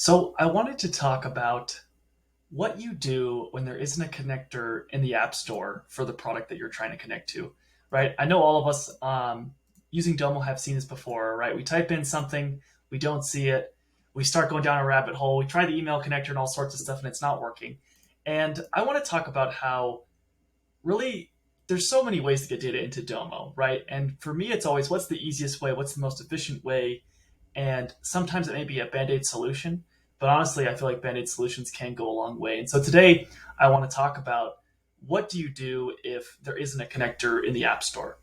So I wanted to talk about what you do when there isn't a connector in the App Store for the product that you're trying to connect to, right? I know all of us using Domo have seen this before, right? We type in something, we don't see it, we start going down a rabbit hole, we try the email connector and all sorts of stuff, and it's not working. And I want to talk about how really there's so many ways to get data into Domo, right? And for me, it's always what's the easiest way, what's the most efficient way, and sometimes it may be a band-aid solution, but honestly I feel like band-aid solutions can go a long way. And so today I want to talk about what do you do if there isn't a connector in the App Store.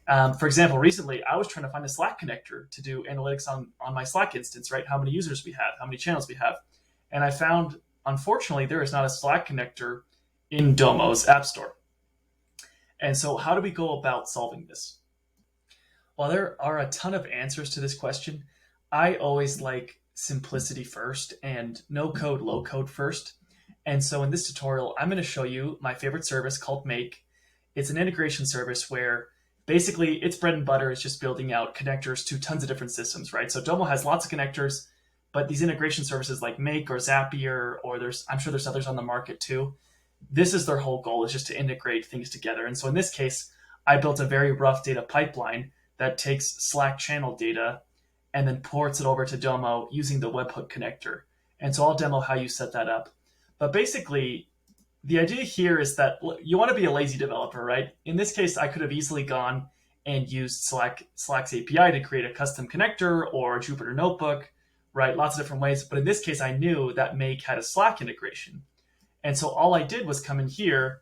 For example, recently I was trying to find a Slack connector to do analytics on my Slack instance, right? How many users we have, how many channels we have. And I found, unfortunately, there is not a Slack connector in Domo's App Store. And so how do we go about solving this? While there are a ton of answers to this question, I always like simplicity first and no code, low code first. And so in this tutorial, I'm going to show you my favorite service called Make. It's an integration service where basically its bread and butter is just building out connectors to tons of different systems, right? So Domo has lots of connectors, but these integration services like Make or Zapier, or I'm sure there's others on the market too. This is their whole goal, is just to integrate things together. And so in this case, I built a very rough data pipeline that takes Slack channel data and then ports it over to Domo using the webhook connector. And so I'll demo how you set that up. But basically, the idea here is that you want to be a lazy developer, right? In this case, I could have easily gone and used Slack's API to create a custom connector or a Jupyter notebook, right? Lots of different ways. But in this case, I knew that Make had a Slack integration. And so all I did was come in here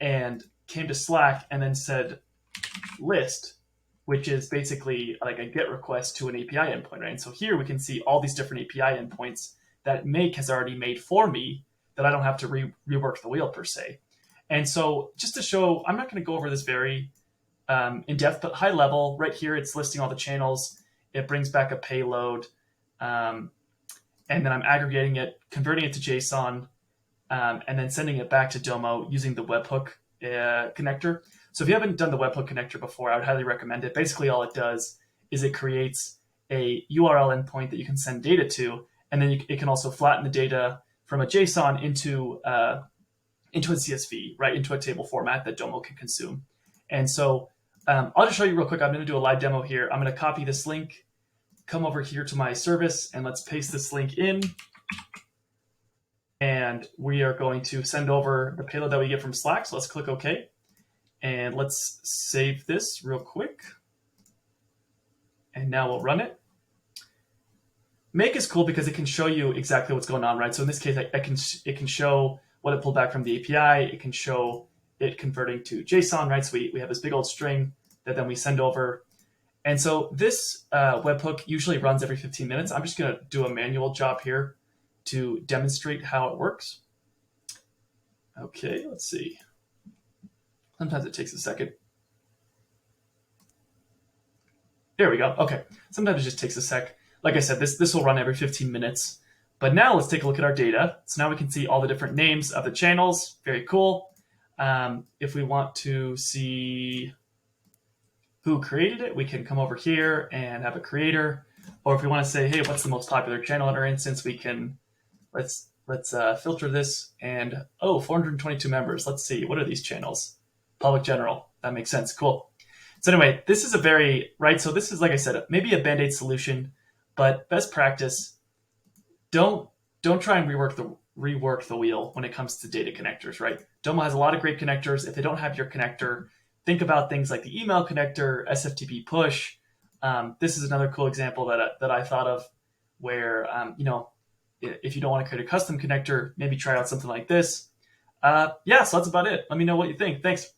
and came to Slack and then said list, which is basically like a GET request to an API endpoint, right? And so here we can see all these different API endpoints that Make has already made for me that I don't have to rework the wheel per se. And so just to show, I'm not going to go over this very in depth, but high level, right here, it's listing all the channels. It brings back a payload. And then I'm aggregating it, converting it to JSON, and then sending it back to Domo using the webhook connector. So if you haven't done the webhook connector before, I would highly recommend it. Basically, all it does is it creates a URL endpoint that you can send data to, and then it can also flatten the data from a JSON into a CSV, right, into a table format that Domo can consume. And so I'll just show you real quick. I'm going to do a live demo here. I'm going to copy this link, come over here to my service, and let's paste this link in. And we are going to send over the payload that we get from Slack. So let's click OK. And let's save this real quick. And now we'll run it. Make is cool because it can show you exactly what's going on, right? So in this case, it can show what it pulled back from the API. It can show it converting to JSON, right? So we have this big old string that then we send over. And so this webhook usually runs every 15 minutes. I'm just going to do a manual job here to demonstrate how it works. Okay, let's see. Sometimes it takes a second. There we go. Okay, sometimes it just takes a sec. Like I said, this will run every 15 minutes. But now let's take a look at our data. So now we can see all the different names of the channels. Very cool. If we want to see who created it, we can come over here and have a creator. Or if we want to say, hey, what's the most popular channel in our instance, we can, let's filter this and, 422 members. Let's see, what are these channels? Public general. That makes sense. Cool. So anyway, this is so this is, like I said, maybe a band-aid solution, but best practice, don't try and rework the wheel when it comes to data connectors, right? Domo has a lot of great connectors. If they don't have your connector, think about things like the email connector, SFTP push. This is another cool example that I thought of where, if you don't want to create a custom connector, maybe try out something like this. So that's about it. Let me know what you think. Thanks.